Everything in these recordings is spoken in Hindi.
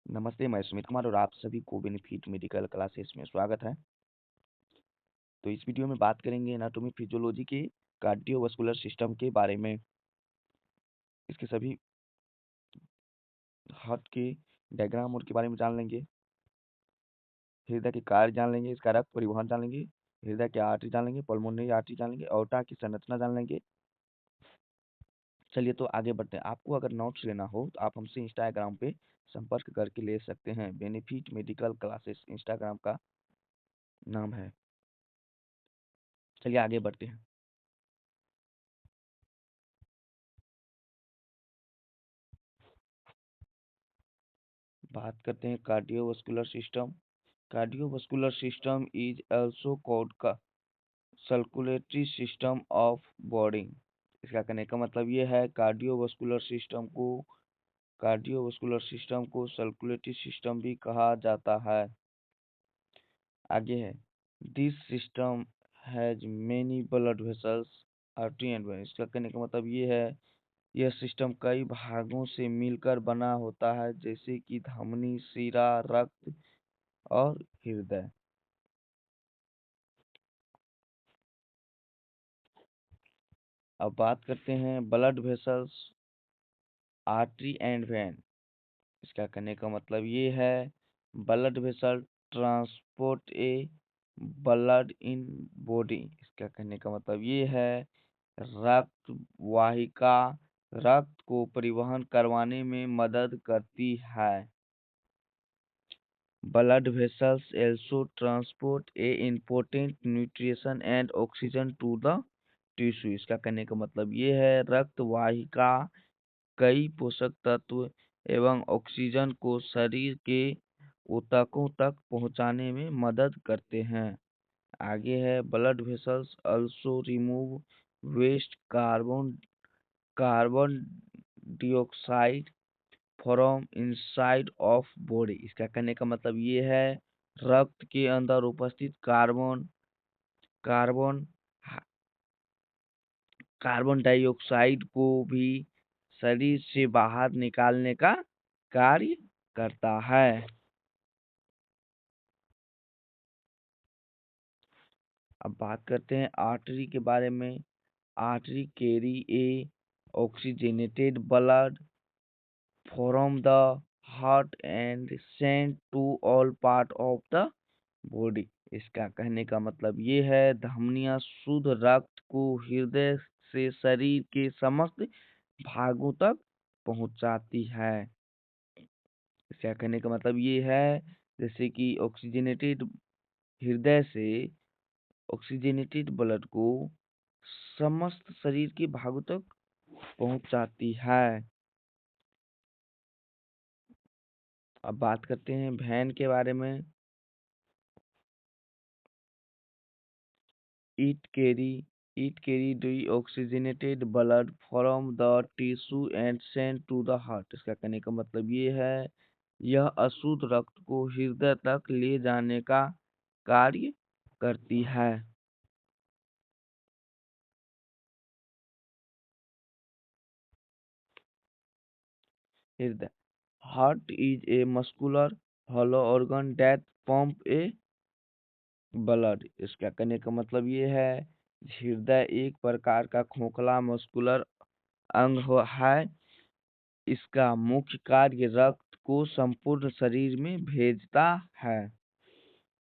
नमस्ते, मैं सुमित कुमार और आप सभी को बेनिफिट मेडिकल क्लासेस में स्वागत है। तो इस वीडियो में बात करेंगे एनाटॉमी फिजियोलॉजी के कार्डियोवास्कुलर सिस्टम के बारे में। इसके सभी हार्ट के डायग्राम और के बारे में जान लेंगे। हृदय के कार्य जान लेंगे, इसका रक्त परिवहन जान लेंगे, हृदय के आर्टरी जान लेंगे, पल्मोनरी आर्टरी जान लेंगे, अorta की संरचना जान लेंगे। चलिए तो आगे बढ़ते हैं। आपको अगर नोट्स लेना हो तो आप हमसे इंस्टाग्राम पे संपर्क करके ले सकते हैं। बेनिफिट मेडिकल क्लासेस इंस्टाग्राम का नाम है। चलिए आगे बढ़ते हैं। बात करते हैं cardiovascular system. Cardiovascular system is also called circulatory system of body। इसका कहने का मतलब ये है कार्डियोवास्कुलर सिस्टम को सर्कुलेटरी सिस्टम भी कहा जाता है। आगे है this system has many blood vessels artery and when. इसका कहने का मतलब ये है यह सिस्टम कई भागों से मिलकर बना होता है, जैसे कि धमनी, शिरा, रक्त और हृदय। अब बात करते हैं blood vessels artery and when. इसका कहने का मतलब ये है blood vessel transport A blood in body. इसका कहने का मतलब ये है रक्त वाहिका रक्त को परिवहन करवाने में मदद करती है। Blood vessels also transport a important nutrition and oxygen to the tissue। इसका कहने का मतलब ये है रक्त वाहिका कई पोषक तत्व एवं ऑक्सीजन को शरीर के ऊतकों तक पहुंचाने में मदद करते हैं। आगे है blood vessels also remove waste carbon dioxide from inside of body. इसका कहने का मतलब ये है रक्त के अंदर उपस्थित कार्बन कार्बन डाइऑक्साइड को भी शरीर से बाहर निकालने का कार्य करता है। अब बात करते हैं आर्टरी के बारे में। Artery carry a oxygenated blood from the heart and send to all part of the body. इसका कहने का मतलब ये है धमनियां शुद्ध रक्त को हृदय से शरीर के समस्त भागों तक पहुंचाती है। इसका कहने का मतलब ये है जैसे कि हृदय से ऑक्सीजनेटेड ब्लड को समस्त शरीर के भागों तक पहुंचाती है। अब बात करते हैं वैन के बारे में। It carry deoxygenated blood from the tissue and sent to the heart। इसका कहने का मतलब ये है यह अशुद्ध रक्त को हृदय तक ले जाने का कार्य करती है। हृदय heart is a muscular hollow organ that pump a blood. इसका कहने का मतलब ये है हृदय एक प्रकार का खोखला मस्कुलर अंग है। इसका मुख्य कार्य रक्त को संपूर्ण शरीर में भेजता है।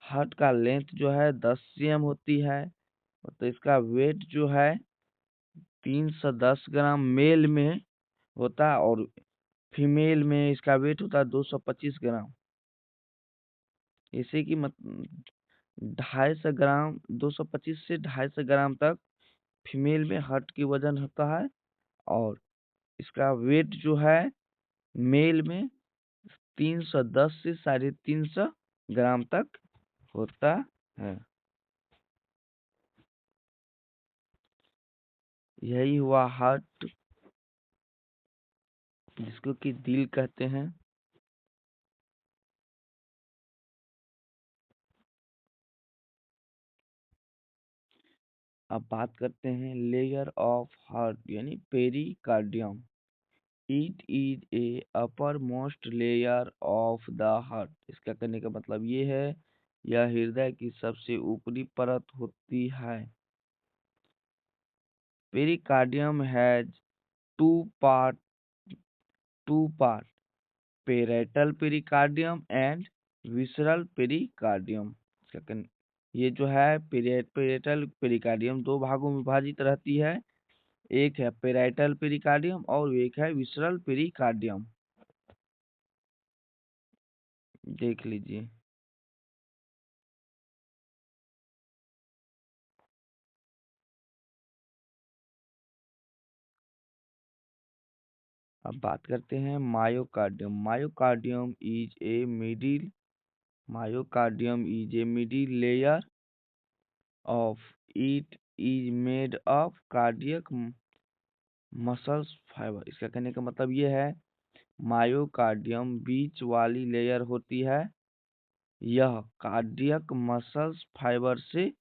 हार्ट का लेंथ जो है 10 cm होती है, तो इसका वेट जो है 310 ग्राम मेल में होता है और फीमेल में इसका वेट होता है 225 ग्राम। इसी की 250 ग्राम 225 से 250 ग्राम तक फीमेल में हार्ट की वजन होता है और इसका वेट जो है मेल में 310 से 350 ग्राम तक होता है। यही हुआ हार्ट, जिसको कि दिल कहते हैं। अब बात करते हैं लेयर ऑफ हार्ट यानी pericardium. It is a upper most layer of the heart. इसका कहने का मतलब ये है, यह हृदय की सबसे ऊपरी परत होती है। Pericardium has two part two part parietal pericardium and visceral pericardium. ये जो है पेराइटल पेरिकार्डियम दो भागों में विभाजित रहती है। एक है पेराइटल पेरिकार्डियम और एक है विसरल पेरिकार्डियम। देख लीजिए। अब बात करते हैं myocardium. Myocardium is a middle layer of it is made of cardiac muscles fibre. इसका कहने का मतलब ये है, मायोकार्डियम बीच वाली लेयर होती है। यह कार्डियक मसल्स फाइबर से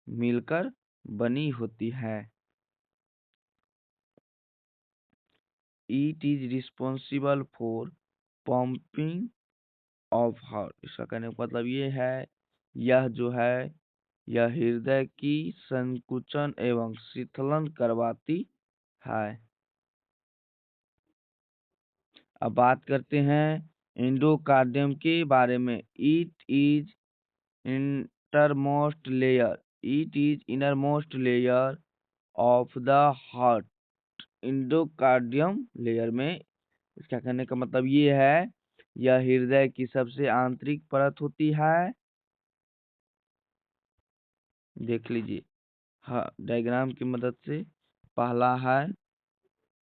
मिलकर बनी होती है। It is responsible for pumping of heart. इसका कहने का मतलब ये है, यह जो है यह हृदय की संकुचन एवं शीतलन करवाती है। अब बात करते हैं एंडोकार्डियम के बारे में। Intermost layer it is innermost layer of the heart. Endocardium layer में, इसका कहने का मतलब ये है, यह हृदय की सबसे आंतरिक परत होती है। देख लीजिए, हाँ, डायग्राम की मदद से। पहला है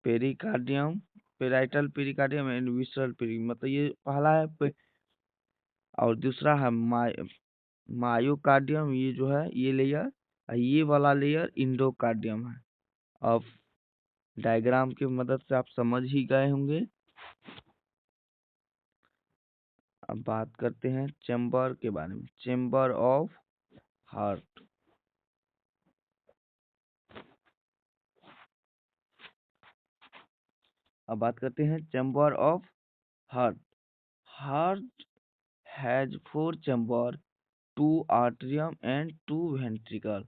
pericardium, parietal pericardium and visceral peri, मतलब ये पहला है और दूसरा है मायोकार्डियम, ये जो है ये लेयर, और ये वाला लेयर इंडोकार्डियम है। अब डायग्राम की मदद से आप समझ ही गए होंगे। अब बात करते हैं चेम्बर के बारे में। Chamber of heart. अब बात करते हैं chamber of heart. Heart has 4 chamber, 2 atrium and 2 ventricle.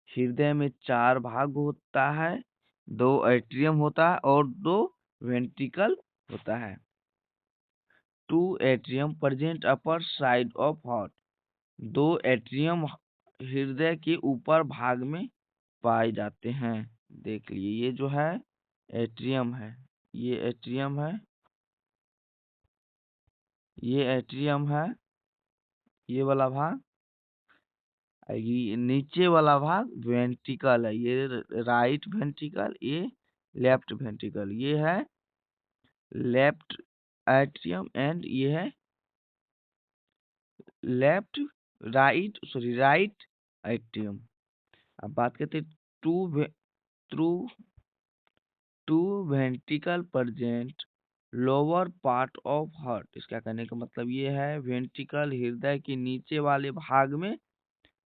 हृदय में 4 भाग होता है, 2 एट्रियम होता है और 2 वेंट्रिकल होता है। 2 atrium present upper side of heart. 2 atrium हृदय के ऊपर भाग में पाए जाते हैं। देख लिए, ये जो है एट्रियम है, ये एट्रियम है, ये एट्रियम है, ये वाला भाग। ये नीचे वाला भाग वेंट्रिकल है, ये राइट वेंट्रिकल, ये लेफ्ट वेंट्रिकल। ये है लेफ्ट एट्रियम एंड ये है राइट एट्रियम। अब बात करते हैं two through two ventricle present lower part of heart. इसका कहने का मतलब ये है, वेंट्रिकल हृदय के नीचे वाले भाग में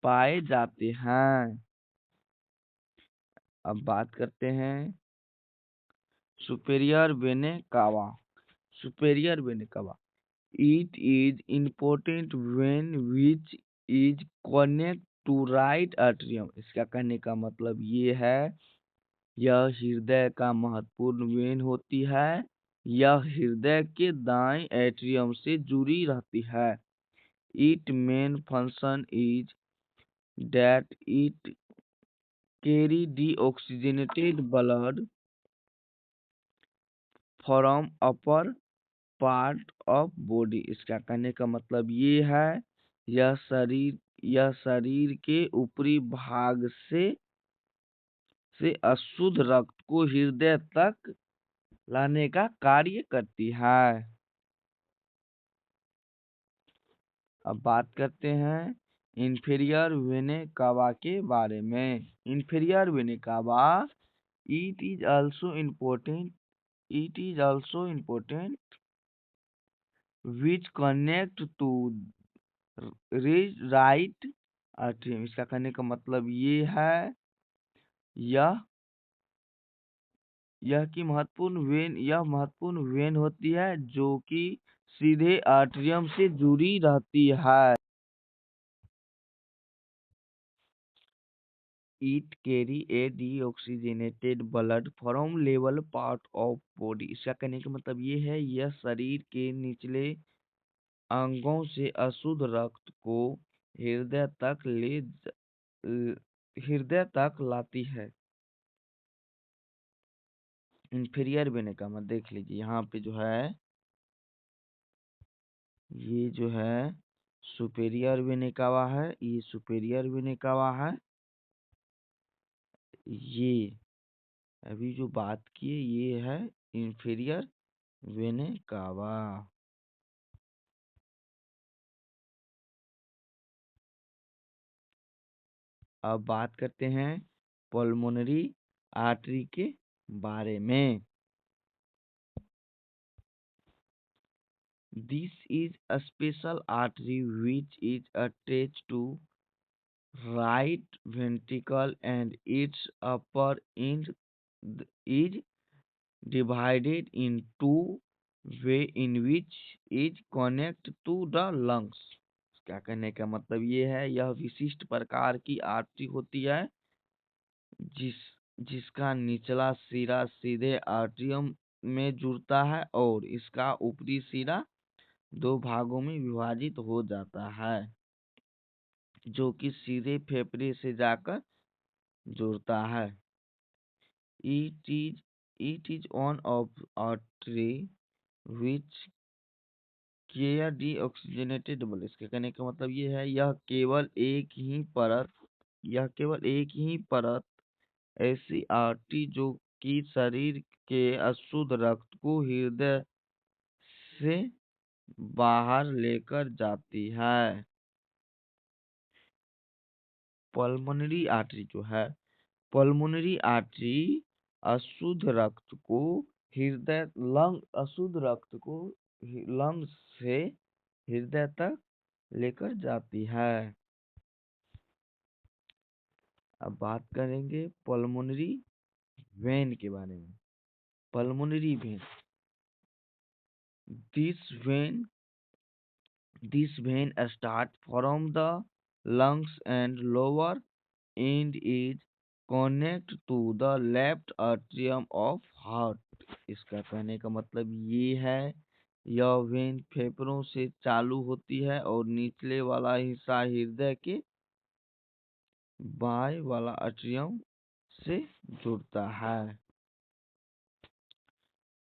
पाए जाते हैं। अब बात करते हैं सुपेरियर वेने कावा। Superior venae cava, it is important vein which is connect to right atrium. इसका कहने का मतलब ये है, यह हृदय का महत्वपूर्ण वेन होती है। यह हृदय के दाएं एट्रियम से जुड़ी रहती है। It main function is that it carry deoxygenated blood from upper part of body। इसका कहने का मतलब ये है, यह शरीर के ऊपरी भाग से अशुद्ध रक्त को हृदय तक लाने का कार्य करती है। अब बात करते हैं इंफीरियर वेने कावा के बारे में। इंफीरियर वेने कावा, it is also important which connect to right atrium। इसका कहने का मतलब ये है, यह यह महत्वपूर्ण वेन होती है जो कि सीधे आर्टरियम से जुड़ी रहती है। It carry a deoxygenated blood from level part of body. इसका कहने का मतलब ये है यह शरीर के निचले अंगों से अशुद्ध रक्त को हृदय तक हृदय तक लाती है। इंफीरियर वेन का मत देख लीजिए, यहाँ पे जो है ये जो है सुपेरियर वेन कावा है, ये सुपेरियर वेन कावा है। ये अभी जो बात किए ये है इंफीरियर वेन कावा। अब बात करते हैं पल्मोनरी आर्टरी के बारे में। This is a special artery which is attached to right ventricle and its upper end is divided in two way in which is connect to the lungs। क्या कहने का मतलब ये है यह विशिष्ट प्रकार की आर्टरी होती है जिसका निचला सिरा सीधे आर्टरियम में जुड़ता है और इसका ऊपरी सिरा दो भागों में विभाजित हो जाता है जो कि सीधे फेफड़े से जाकर जुड़ता है। It is one of artery which care deoxygenated blood. इसके कहने का मतलब ये है यह केवल एक ही परत ऐसी आर्टरी जो कि शरीर के अशुद्ध रक्त को हृदय से बाहर लेकर जाती है। पल्मोनरी आर्टरी जो है, पल्मोनरी आर्टरी अशुद्ध रक्त को लंग से हृदय तक लेकर जाती है। अब बात करेंगे पल्मोनरी वेन के बारे में। Pulmonary vein, this when start from the lungs and lower end is connect to the left atrium of heart। इसका कहने का मतलब ये है यह वेन फेफड़ों से चालू होती है और निचले वाला हिस्सा हृदय के बाएं वाला अट्रियम से जुड़ता है।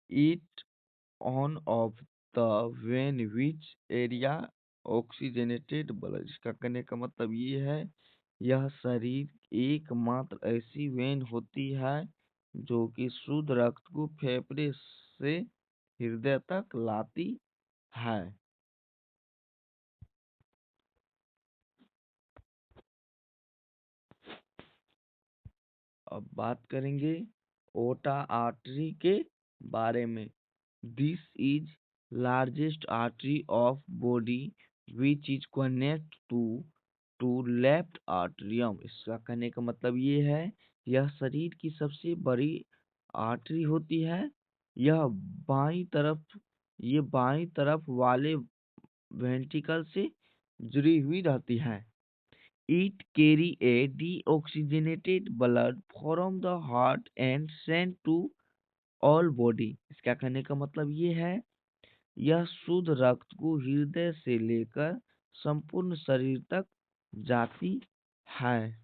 It on off the when which area oxygenated blood. इसका कहने का मतलब ये है यह शरीर एकमात्र ऐसी वेन होती है जो कि शुद्ध रक्त को फेफड़े से हृदय तक लाती है। अब बात करेंगे ओटा आर्टरी के बारे में। This is largest artery of body which is connect to left atrium. इसका कहने का मतलब ये है यह शरीर की सबसे बड़ी आर्टरी होती है। यह बाईं तरफ वाले वेंट्रिकल से जुड़ी हुई रहती है। It carry a deoxygenated blood from the heart and send to all body. इसका कहने का मतलब ये है यह शुद्ध रक्त को हृदय से लेकर संपूर्ण शरीर तक जाती है।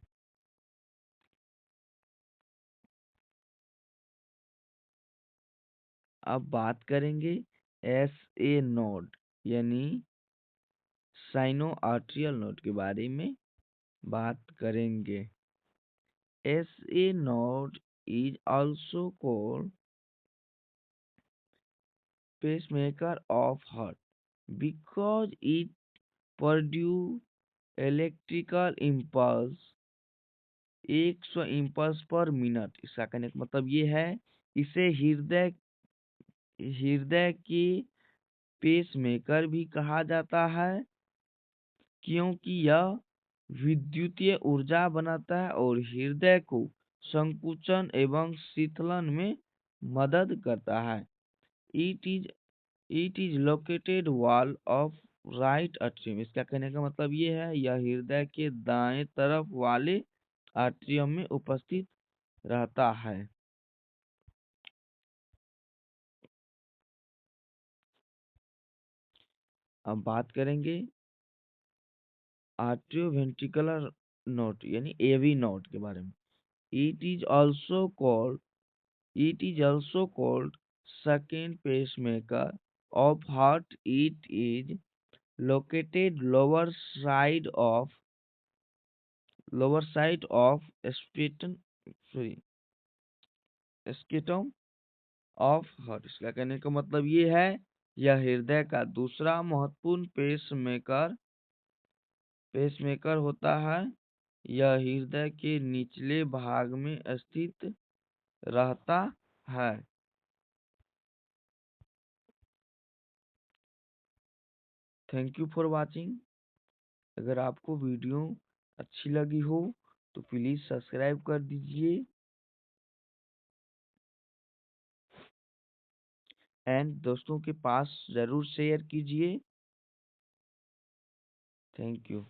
अब बात करेंगे SA नोड यानी साइनो आर्टरियल नोड के बारे में बात करेंगे। SA node is also called pacemaker of heart because it produce electrical impulse 100 impulse पर मिनट। इसका कहने का मतलब ये है इसे हृदय की पेसमेकर भी कहा जाता है क्योंकि यह विद्युतीय ऊर्जा बनाता है और हृदय को संकुचन एवं शीतलन में मदद करता है। It is it is located wall of right atrium. इसका कहने का मतलब ये है यह हृदय के दाएं तरफ वाले आर्ट्रियम में उपस्थित रहता है। अब बात करेंगे आर्ट्रियोवेंट्रिकुलर नोट यानी एवी नोट के बारे में। It is also called it is also called second pacemaker of heart. It is located lower side of septum sorry septum of heart. इसका कहने का मतलब ये है यह हृदय का दूसरा महत्वपूर्ण पेसमेकर होता है। यह हृदय के निचले भाग में स्थित रहता है। Thank you for watching. अगर आपको वीडियो अच्छी लगी हो तो प्लीज सब्सक्राइब कर दीजिए एंड दोस्तों के पास जरूर शेयर कीजिए। Thank you.